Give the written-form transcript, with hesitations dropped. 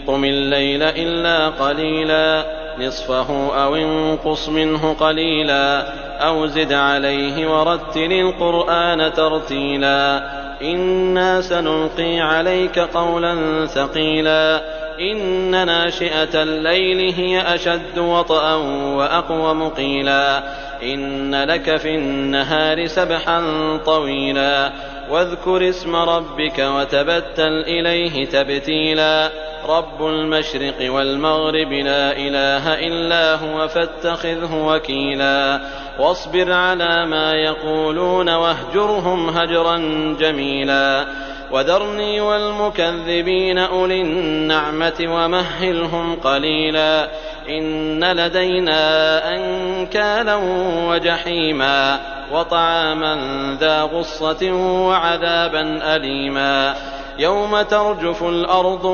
قم الليل إلا قليلا نصفه أو انقص منه قليلا أو زد عليه ورتل القرآن ترتيلا إنا سنلقي عليك قولا ثقيلا إن ناشئة الليل هي أشد وطئا وأقوم قيلا إن لك في النهار سبحا طويلا واذكر اسم ربك وتبتل إليه تبتيلا رب المشرق والمغرب لا إله إلا هو فاتخذه وكيلا واصبر على ما يقولون واهجرهم هجرا جميلا وذرني والمكذبين أولي النعمة ومهلهم قليلا إن لدينا أنكالا وجحيما وطعاما ذا غصة وعذابا أليما يوم ترجف الأرض